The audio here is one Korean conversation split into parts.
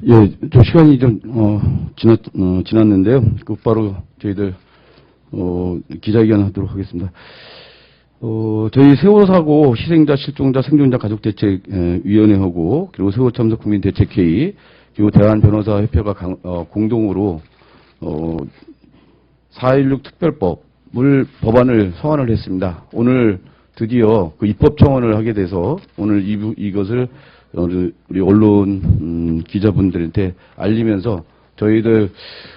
예, 좀 시간이 좀, 지났는데요. 곧바로 저희들, 기자회견 하도록 하겠습니다. 저희 세월호 사고 희생자, 실종자, 생존자 가족대책위원회하고, 그리고 세월호 참사 국민대책회의, 그리고 대한변호사협회가 공동으로, 4.16 특별법을, 법안을 서원을 했습니다. 오늘 드디어 그 입법청원을 하게 돼서 오늘 이것을 우리 언론 기자분들한테 알리면서 저희들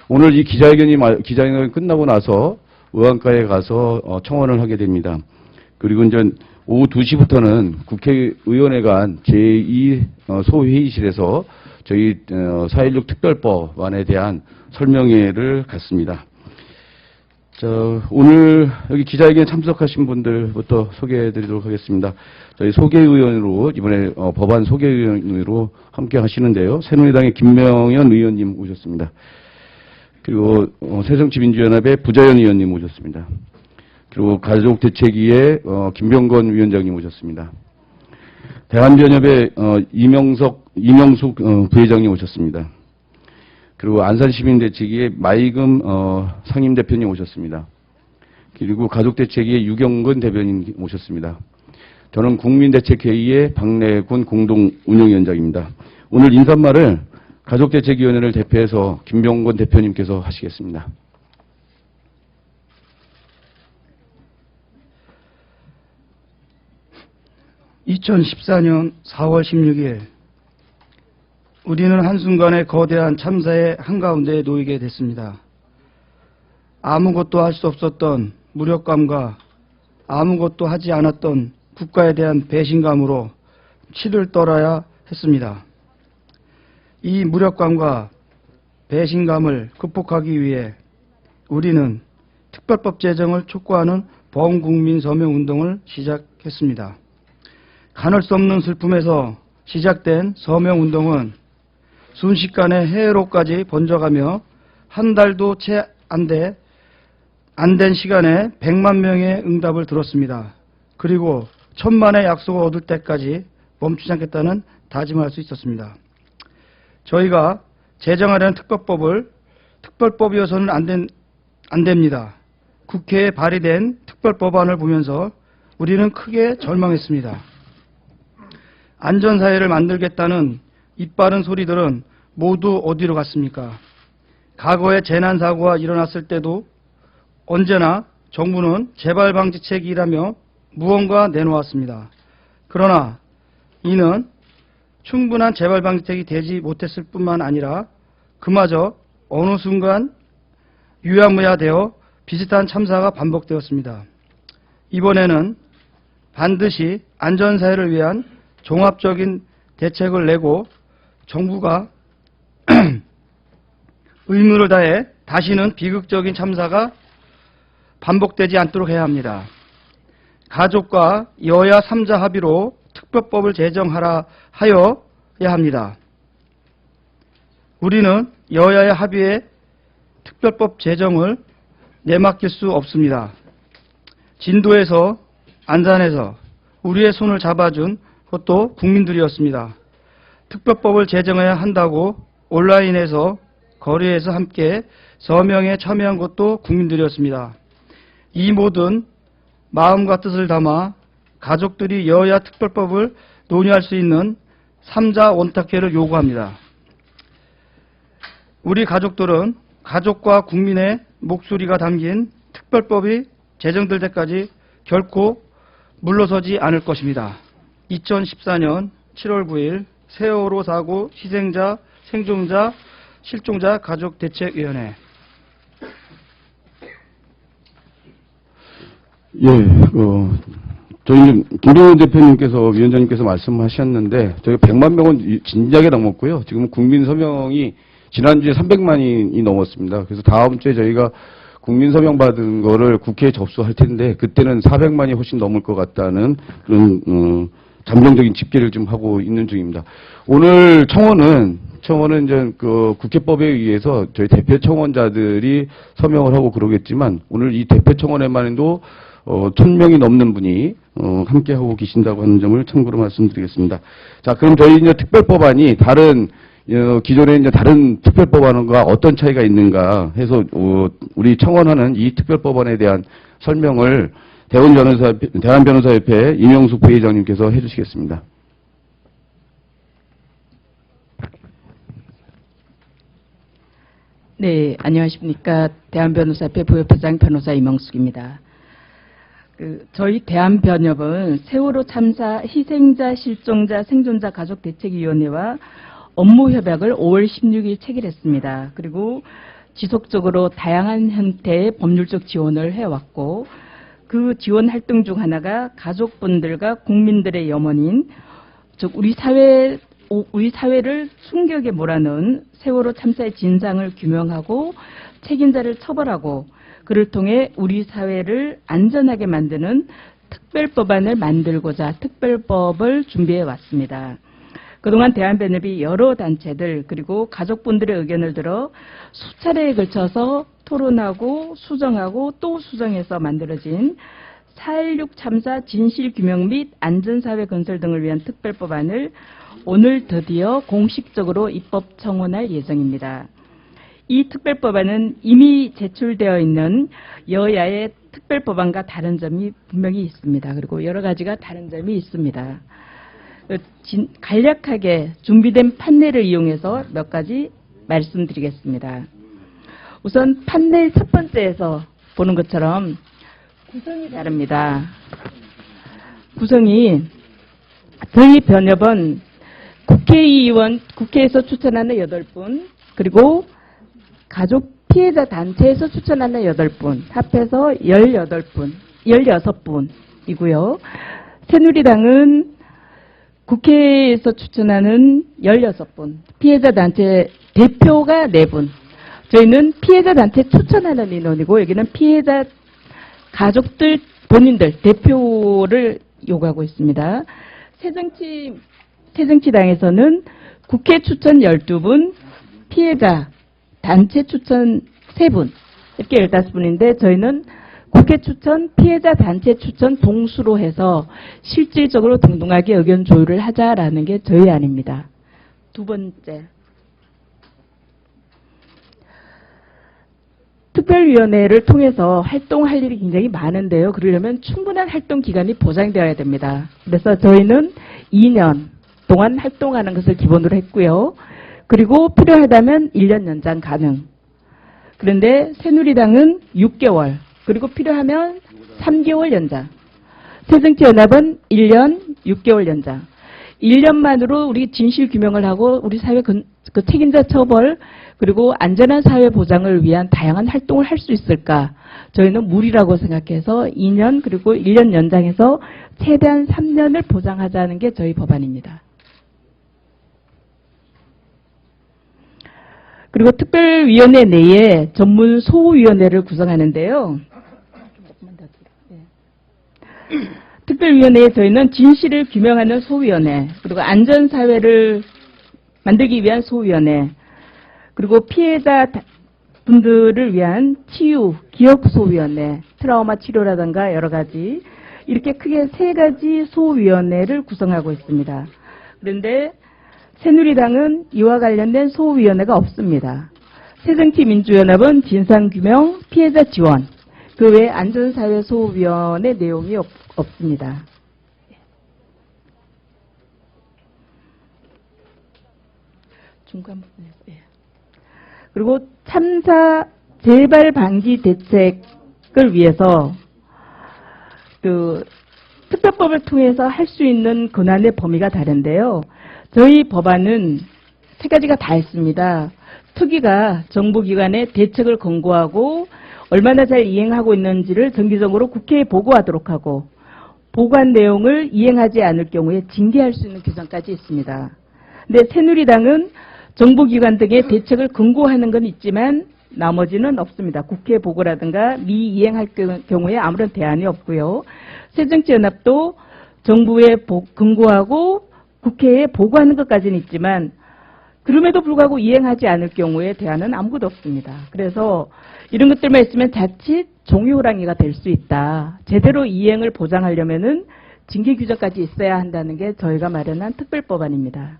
오늘 이 기자회견이 끝나고 나서 의안가에 가서 청원을 하게 됩니다. 그리고 이제 오후 2시부터는 국회의원회관 제2 소회의실에서 저희 4.16 특별법안에 대한 설명회를 갖습니다. 오늘 여기 기자회견에 참석하신 분들부터 소개해드리도록 하겠습니다. 저희 소개의원으로 이번에 법안 소개의원으로 함께 하시는데요. 새누리당의 김명현 의원님 오셨습니다. 그리고 새정치민주연합의 부자연 의원님 오셨습니다. 그리고 가족대책위의 김병건 위원장님 오셨습니다. 대한변협의 이명숙 부회장님 오셨습니다. 그리고 안산시민대책위의 마이금 상임대표님 오셨습니다. 그리고 가족대책위의 유경근 대변인 오셨습니다. 저는 국민대책회의의 박래군 공동운영위원장입니다. 오늘 인사말을 가족대책위원회를 대표해서 김병건 대표님께서 하시겠습니다. (2014년 4월 16일) 우리는 한순간에 거대한 참사의 한가운데에 놓이게 됐습니다. 아무것도 할 수 없었던 무력감과 아무것도 하지 않았던 국가에 대한 배신감으로 치를 떨어야 했습니다. 이 무력감과 배신감을 극복하기 위해 우리는 특별법 제정을 촉구하는 범국민 서명운동을 시작했습니다. 가눌 수 없는 슬픔에서 시작된 서명운동은 순식간에 해외로까지 번져가며 한 달도 채 안 된 시간에 100만 명의 응답을 들었습니다. 그리고 1000만의 약속을 얻을 때까지 멈추지 않겠다는 다짐을 할 수 있었습니다. 저희가 제정하려는 특별법이어서는 안 됩니다. 국회에 발의된 특별법안을 보면서 우리는 크게 절망했습니다. 안전사회를 만들겠다는 입바른 소리들은 모두 어디로 갔습니까? 과거에 재난사고가 일어났을 때도 언제나 정부는 재발방지책이라며 무언가 내놓았습니다. 그러나 이는 충분한 재발방지책이 되지 못했을 뿐만 아니라 그마저 어느 순간 유야무야 되어 비슷한 참사가 반복되었습니다. 이번에는 반드시 안전사회를 위한 종합적인 대책을 내고 정부가 의무를 다해 다시는 비극적인 참사가 반복되지 않도록 해야 합니다. 가족과 여야 3자 합의로 특별법을 제정하라 하여야 합니다. 우리는 여야의 합의에 특별법 제정을 내맡길 수 없습니다. 진도에서 안산에서 우리의 손을 잡아준 것도 국민들이었습니다. 특별법을 제정해야 한다고 온라인에서 거리에서 함께 서명에 참여한 것도 국민들이었습니다. 이 모든 마음과 뜻을 담아 가족들이 여야 특별법을 논의할 수 있는 3자 원탁회를 요구합니다. 우리 가족들은 가족과 국민의 목소리가 담긴 특별법이 제정될 때까지 결코 물러서지 않을 것입니다. 2014년 7월 9일 세월호 사고 희생자, 생존자, 실종자 가족대책위원회. 예, 저희 김동현 대표님께서 위원장님께서 말씀하셨는데 저희 100만 명은 진작에 넘었고요. 지금 국민 서명이 지난주에 300만이 넘었습니다. 그래서 다음 주에 저희가 국민 서명 받은 거를 국회에 접수할 텐데 그때는 400만이 훨씬 넘을 것 같다는 그런 잠정적인 집계를 좀 하고 있는 중입니다. 오늘 청원은 이제 그 국회법에 의해서 저희 대표 청원자들이 서명을 하고 그러겠지만 오늘 이 대표 청원에만 해도 1000명이 넘는 분이 함께 하고 계신다고 하는 점을 참고로 말씀드리겠습니다. 자, 그럼 저희 이제 특별법안이 다른 기존에 이제 다른 특별법안과 어떤 차이가 있는가 해서 우리 청원하는 이 특별법안에 대한 설명을 대한변호사협회 임영숙 부회장님께서 해주시겠습니다. 네, 안녕하십니까. 대한변호사협회 부협회장 변호사 임영숙입니다. 저희 대한변협은 세월호 참사 희생자, 실종자, 생존자 가족대책위원회와 업무협약을 5월 16일 체결했습니다. 그리고 지속적으로 다양한 형태의 법률적 지원을 해왔고, 그 지원 활동 중 하나가 가족분들과 국민들의 염원인, 즉 우리 사회를 충격에 몰아넣은 세월호 참사의 진상을 규명하고 책임자를 처벌하고, 그를 통해 우리 사회를 안전하게 만드는 특별법안을 만들고자 특별법을 준비해 왔습니다. 그동안 대한변협이 여러 단체들 그리고 가족분들의 의견을 들어 수차례에 걸쳐서 토론하고 수정하고 또 수정해서 만들어진 4.16 참사 진실규명 및 안전사회 건설 등을 위한 특별법안을 오늘 드디어 공식적으로 입법 청원할 예정입니다. 이 특별법안은 이미 제출되어 있는 여야의 특별법안과 다른 점이 분명히 있습니다. 그리고 여러 가지가 다른 점이 있습니다. 간략하게 준비된 판넬을 이용해서 몇 가지 말씀드리겠습니다. 우선 판넬 첫 번째에서 보는 것처럼 구성이 다릅니다. 구성이 저희 변협은 국회에서 추천하는 8분, 그리고 가족 피해자 단체에서 추천하는 8분, 합해서 16분이고요. 새누리당은 국회에서 추천하는 16분, 피해자 단체 대표가 4분. 저희는 피해자 단체 추천하는 인원이고, 여기는 피해자 가족들, 본인들, 대표를 요구하고 있습니다. 새정치당에서는 국회 추천 12분, 피해자 단체 추천 3분, 이렇게 15분인데, 저희는 국회 추천, 피해자 단체 추천 동수로 해서 실질적으로 동등하게 의견 조율을 하자라는 게 저희 안입니다. 두 번째, 특별위원회를 통해서 활동할 일이 굉장히 많은데요. 그러려면 충분한 활동 기간이 보장되어야 됩니다. 그래서 저희는 2년 동안 활동하는 것을 기본으로 했고요. 그리고 필요하다면 1년 연장 가능. 그런데 새누리당은 6개월, 그리고 필요하면 3개월 연장. 새정치연합은 1년 6개월 연장. 1년만으로 우리 진실 규명을 하고 우리 사회 그 책임자 처벌 그리고 안전한 사회 보장을 위한 다양한 활동을 할 수 있을까? 저희는 무리라고 생각해서 2년 그리고 1년 연장해서 최대한 3년을 보장하자는 게 저희 법안입니다. 그리고 특별위원회 내에 전문 소위원회를 구성하는데요. 특별위원회에 저희는 진실을 규명하는 소위원회, 그리고 안전사회를 만들기 위한 소위원회, 그리고 피해자 분들을 위한 치유, 기억소위원회, 트라우마 치료라든가 여러 가지, 이렇게 크게 3가지 소위원회를 구성하고 있습니다. 그런데 새누리당은 이와 관련된 소위원회가 없습니다. 새정치민주연합은 진상규명, 피해자 지원, 그 외에 안전사회 소위원회 내용이 없습니다. 중간 부분에서. 그리고 참사 재발 방지 대책을 위해서 특별법을 통해서 할 수 있는 권한의 범위가 다른데요. 저희 법안은 3가지가 다 있습니다. 특위가 정부기관에 대책을 권고하고 얼마나 잘 이행하고 있는지를 정기적으로 국회에 보고하도록 하고, 보고한 내용을 이행하지 않을 경우에 징계할 수 있는 규정까지 있습니다. 근데 새누리당은 정부기관 등의 대책을 권고하는 건 있지만 나머지는 없습니다. 국회 보고라든가 미이행할 경우에 아무런 대안이 없고요. 새정치연합도 정부에 권고하고 국회에 보고하는 것까지는 있지만 그럼에도 불구하고 이행하지 않을 경우에 대안은 아무것도 없습니다. 그래서 이런 것들만 있으면 자칫 종이호랑이가 될 수 있다. 제대로 이행을 보장하려면은 징계 규정까지 있어야 한다는 게 저희가 마련한 특별법안입니다.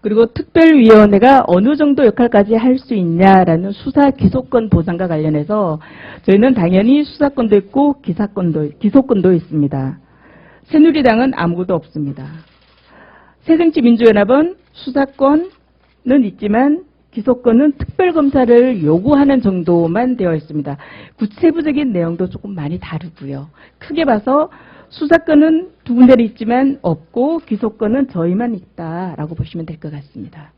그리고 특별위원회가 어느 정도 역할까지 할 수 있냐라는 수사 기소권 보장과 관련해서 저희는 당연히 수사권도 있고 기소권도 있습니다. 새누리당은 아무것도 없습니다. 새정치민주연합은 수사권은 있지만 기소권은 특별검사를 요구하는 정도만 되어 있습니다. 구체부적인 내용도 조금 많이 다르고요. 크게 봐서 수사권은 두 군데는 있지만 없고 기소권은 저희만 있다라고 보시면 될 것 같습니다.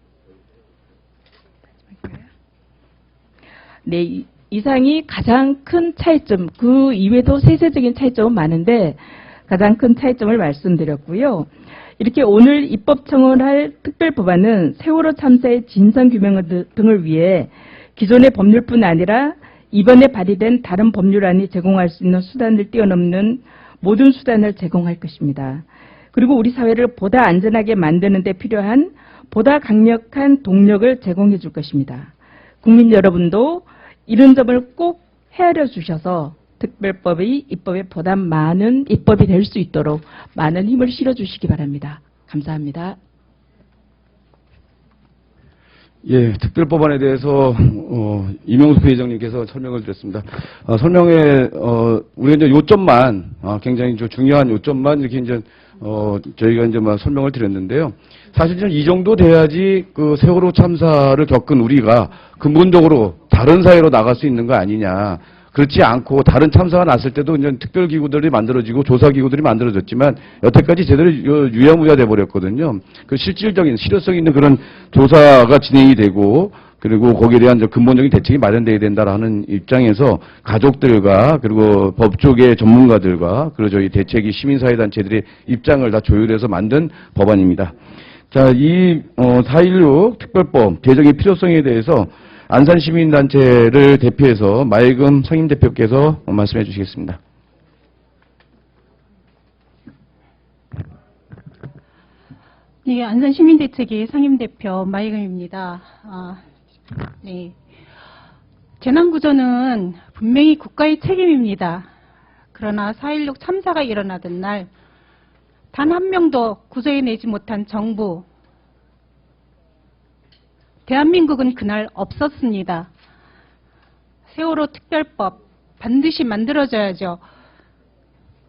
네, 이상이 가장 큰 차이점, 그 이외에도 세세적인 차이점은 많은데 가장 큰 차이점을 말씀드렸고요. 이렇게 오늘 입법청원할 특별법안은 세월호 참사의 진상규명 등을 위해 기존의 법률뿐 아니라 이번에 발의된 다른 법률안이 제공할 수 있는 수단을 뛰어넘는 모든 수단을 제공할 것입니다. 그리고 우리 사회를 보다 안전하게 만드는 데 필요한 보다 강력한 동력을 제공해 줄 것입니다. 국민 여러분도 이런 점을 꼭 헤아려 주셔서 특별법이 입법에 보다 많은 입법이 될 수 있도록 많은 힘을 실어 주시기 바랍니다. 감사합니다. 예, 특별법안에 대해서 이명수 부회장님께서 설명을 드렸습니다. 설명에 우리가 이제 요점만 굉장히 중요한 요점만 이렇게 이제 저희가 이제 막 설명을 드렸는데요. 사실 이 정도 돼야지 그 세월호 참사를 겪은 우리가 근본적으로 다른 사회로 나갈 수 있는 거 아니냐. 그렇지 않고 다른 참사가 났을 때도 이제 특별기구들이 만들어지고 조사기구들이 만들어졌지만 여태까지 제대로 유야무야 돼버렸거든요. 그 실질적인 실효성 있는 그런 조사가 진행이 되고 그리고 거기에 대한 근본적인 대책이 마련돼야 된다라는 입장에서 가족들과 그리고 법조계 전문가들과 그리고 저희 대책위 시민사회단체들의 입장을 다 조율해서 만든 법안입니다. 자, 이 4.16 특별법 개정의 필요성에 대해서 안산시민단체를 대표해서 마예금 상임대표께서 말씀해 주시겠습니다. 네, 안산시민대책위 상임대표 마예금입니다. 네. 재난구조는 분명히 국가의 책임입니다. 그러나 4.16 참사가 일어나던 날 단 한 명도 구조해내지 못한 정부, 대한민국은 그날 없었습니다. 세월호 특별법 반드시 만들어져야죠.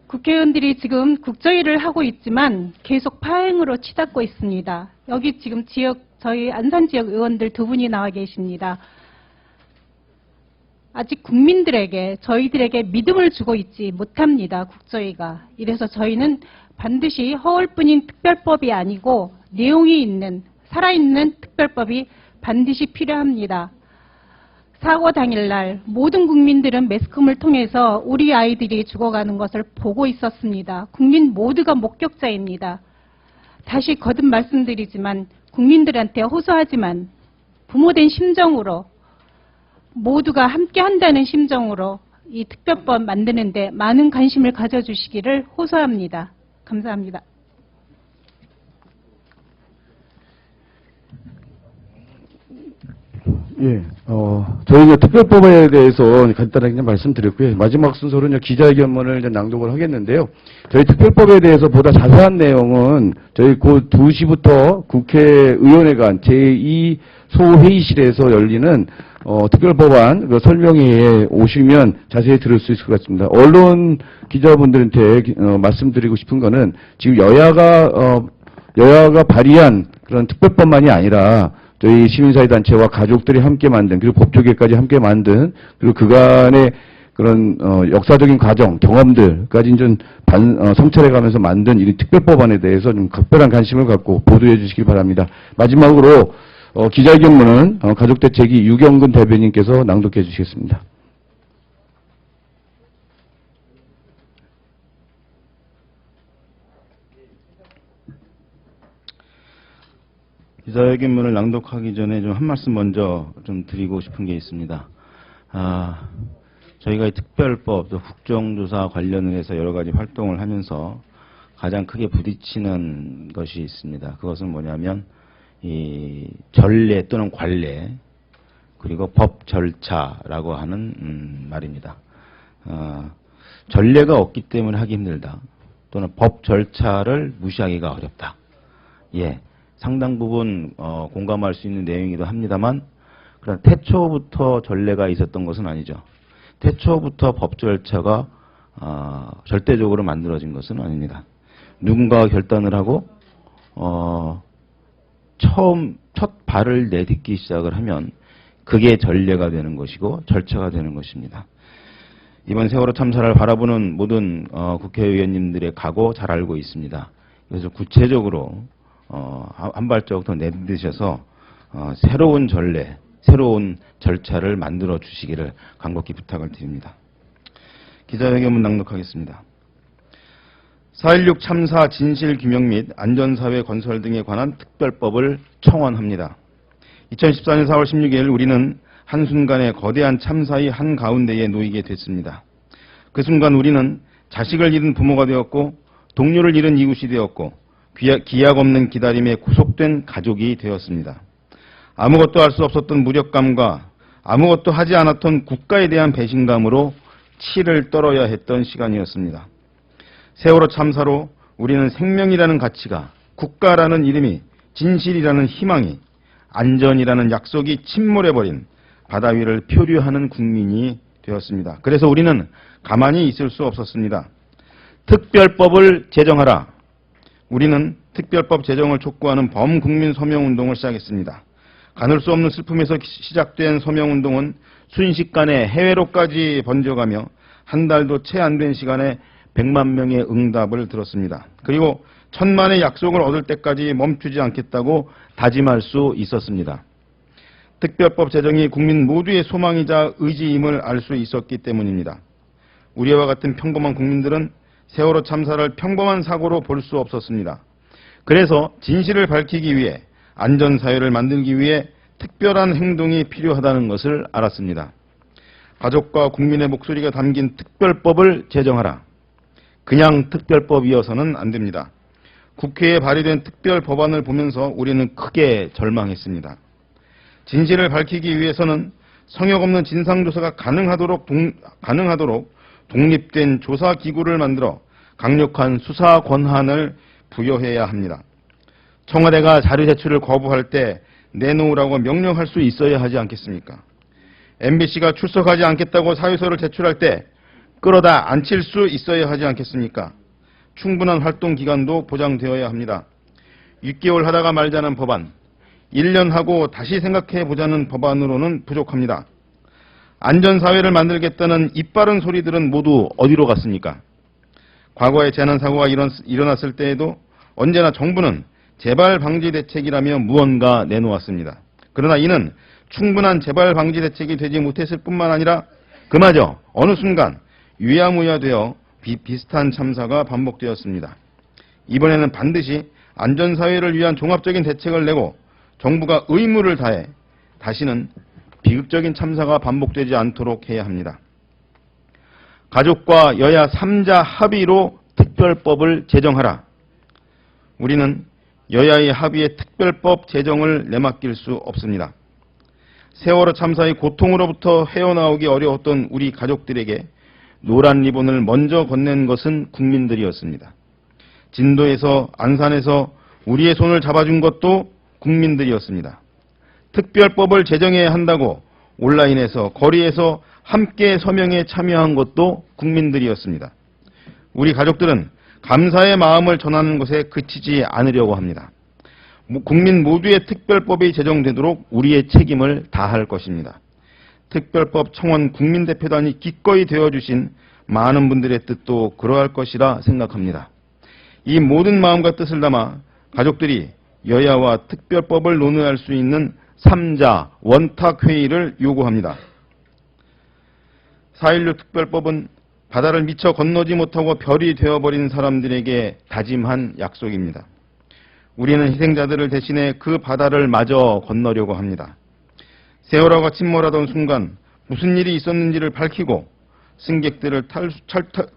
국회의원들이 지금 국조회를 하고 있지만 계속 파행으로 치닫고 있습니다. 여기 지금 저희 안산 지역 의원들 두 분이 나와 계십니다. 아직 국민들에게, 저희들에게 믿음을 주고 있지 못합니다. 국조회가. 이래서 저희는 반드시 허울뿐인 특별법이 아니고 내용이 있는, 살아있는 특별법이 반드시 필요합니다. 사고 당일날 모든 국민들은 매스컴을 통해서 우리 아이들이 죽어가는 것을 보고 있었습니다. 국민 모두가 목격자입니다. 다시 거듭 말씀드리지만 국민들한테 호소하지만 부모된 심정으로 모두가 함께 한다는 심정으로 이 특별법 만드는데 많은 관심을 가져주시기를 호소합니다. 감사합니다. 예, 저희 이제 특별법에 대해서 간단하게 그냥 말씀드렸고요. 마지막 순서로 이제 기자회견문을 이제 낭독을 하겠는데요. 저희 특별법에 대해서 보다 자세한 내용은 저희 곧 2시부터 국회의원회관 제2 소회의실에서 열리는 특별법안 그 설명회에 오시면 자세히 들을 수 있을 것 같습니다. 언론 기자분들한테 말씀드리고 싶은 거는 지금 여야가 발의한 그런 특별법만이 아니라 저희 시민사회단체와 가족들이 함께 만든 그리고 법조계까지 함께 만든 그리고 그간의 그런 역사적인 과정, 경험들까지 좀 성찰해가면서 만든 이 특별법안에 대해서 좀 각별한 관심을 갖고 보도해 주시기 바랍니다. 마지막으로 기자회견문은 가족대책위 유경근 대변인께서 낭독해 주시겠습니다. 기자회견문을 낭독하기 전에 좀 한 말씀 먼저 좀 드리고 싶은 게 있습니다. 저희가 이 특별법, 또 국정조사 관련해서 여러 가지 활동을 하면서 가장 크게 부딪히는 것이 있습니다. 그것은 뭐냐면 이 전례 또는 관례 그리고 법 절차라고 하는 말입니다. 전례가 없기 때문에 하기 힘들다. 또는 법 절차를 무시하기가 어렵다. 예. 상당 부분 공감할 수 있는 내용이기도 합니다만, 그러나 태초부터 전례가 있었던 것은 아니죠. 태초부터 법 절차가 절대적으로 만들어진 것은 아닙니다. 누군가가 결단을 하고 첫 발을 내딛기 시작을 하면 그게 전례가 되는 것이고 절차가 되는 것입니다. 이번 세월호 참사를 바라보는 모든 국회의원님들의 각오 잘 알고 있습니다. 그래서 구체적으로 한 발자국 더 내딛으셔서 새로운 전례, 새로운 절차를 만들어 주시기를 간곡히 부탁을 드립니다. 기자회견문 낭독하겠습니다. 4.16 참사 진실규명 및 안전사회 건설 등에 관한 특별법을 청원합니다. 2014년 4월 16일 우리는 한순간에 거대한 참사의 한가운데에 놓이게 됐습니다. 그 순간 우리는 자식을 잃은 부모가 되었고 동료를 잃은 이웃이 되었고 기약 없는 기다림에 구속된 가족이 되었습니다. 아무것도 할 수 없었던 무력감과 아무것도 하지 않았던 국가에 대한 배신감으로 치를 떨어야 했던 시간이었습니다. 세월호 참사로 우리는 생명이라는 가치가, 국가라는 이름이, 진실이라는 희망이, 안전이라는 약속이 침몰해버린 바다 위를 표류하는 국민이 되었습니다. 그래서 우리는 가만히 있을 수 없었습니다. 특별법을 제정하라. 우리는 특별법 제정을 촉구하는 범국민 서명운동을 시작했습니다. 가눌 수 없는 슬픔에서 시작된 서명운동은 순식간에 해외로까지 번져가며 한 달도 채 안 된 시간에 100만 명의 응답을 들었습니다. 그리고 천만의 약속을 얻을 때까지 멈추지 않겠다고 다짐할 수 있었습니다. 특별법 제정이 국민 모두의 소망이자 의지임을 알 수 있었기 때문입니다. 우리와 같은 평범한 국민들은 세월호 참사를 평범한 사고로 볼 수 없었습니다. 그래서 진실을 밝히기 위해, 안전사회를 만들기 위해 특별한 행동이 필요하다는 것을 알았습니다. 가족과 국민의 목소리가 담긴 특별법을 제정하라. 그냥 특별법이어서는 안 됩니다. 국회에 발의된 특별 법안을 보면서 우리는 크게 절망했습니다. 진실을 밝히기 위해서는 성역 없는 진상조사가 가능하도록 독립된 조사기구를 만들어 강력한 수사 권한을 부여해야 합니다. 청와대가 자료 제출을 거부할 때 내놓으라고 명령할 수 있어야 하지 않겠습니까? MBC가 출석하지 않겠다고 사유서를 제출할 때 끌어다 앉힐 수 있어야 하지 않겠습니까? 충분한 활동 기간도 보장되어야 합니다. 6개월 하다가 말자는 법안, 1년 하고 다시 생각해 보자는 법안으로는 부족합니다. 안전사회를 만들겠다는 입바른 소리들은 모두 어디로 갔습니까? 과거에 재난사고가 일어났을 때에도 언제나 정부는 재발 방지 대책이라며 무언가 내놓았습니다. 그러나 이는 충분한 재발 방지 대책이 되지 못했을 뿐만 아니라 그마저 어느 순간 유야무야 되어 비슷한 참사가 반복되었습니다. 이번에는 반드시 안전사회를 위한 종합적인 대책을 내고 정부가 의무를 다해 다시는 비극적인 참사가 반복되지 않도록 해야 합니다. 가족과 여야 3자 합의로 특별법을 제정하라. 우리는 여야의 합의의 특별법 제정을 내맡길 수 없습니다. 세월호 참사의 고통으로부터 헤어나오기 어려웠던 우리 가족들에게 노란 리본을 먼저 건넨 것은 국민들이었습니다. 진도에서 안산에서 우리의 손을 잡아준 것도 국민들이었습니다. 특별법을 제정해야 한다고 온라인에서 거리에서 함께 서명에 참여한 것도 국민들이었습니다. 우리 가족들은 감사의 마음을 전하는 것에 그치지 않으려고 합니다. 국민 모두의 특별법이 제정되도록 우리의 책임을 다할 것입니다. 특별법 청원 국민대표단이 기꺼이 되어주신 많은 분들의 뜻도 그러할 것이라 생각합니다. 이 모든 마음과 뜻을 담아 가족들이 여야와 특별법을 논의할 수 있는 3자 원탁회의를 요구합니다. 4.16 특별법은 바다를 미처 건너지 못하고 별이 되어버린 사람들에게 다짐한 약속입니다. 우리는 희생자들을 대신해 그 바다를 마저 건너려고 합니다. 세월호가 침몰하던 순간 무슨 일이 있었는지를 밝히고 승객들을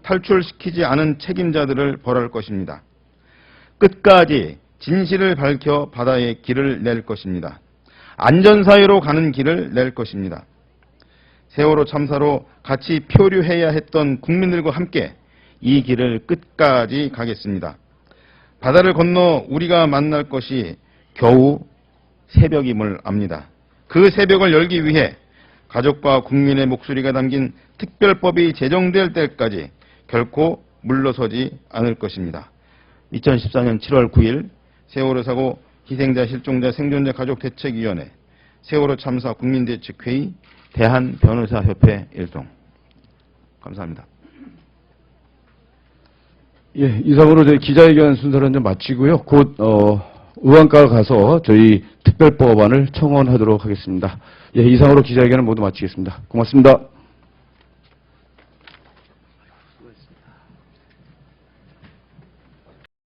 탈출시키지 않은 책임자들을 벌할 것입니다. 끝까지 진실을 밝혀 바다의 길을 낼 것입니다. 안전사회로 가는 길을 낼 것입니다. 세월호 참사로 같이 표류해야 했던 국민들과 함께 이 길을 끝까지 가겠습니다. 바다를 건너 우리가 만날 것이 겨우 새벽임을 압니다. 그 새벽을 열기 위해 가족과 국민의 목소리가 담긴 특별법이 제정될 때까지 결코 물러서지 않을 것입니다. 2014년 7월 9일 세월호 사고 희생자, 실종자, 생존자 가족대책위원회, 세월호 참사 국민대책회의, 대한변호사협회 일동. 감사합니다. 예, 이상으로 저희 기자회견 순서는 좀 마치고요. 곧 의원과를 가서 저희 특별법안을 청원하도록 하겠습니다. 예, 이상으로 기자회견을 모두 마치겠습니다. 고맙습니다.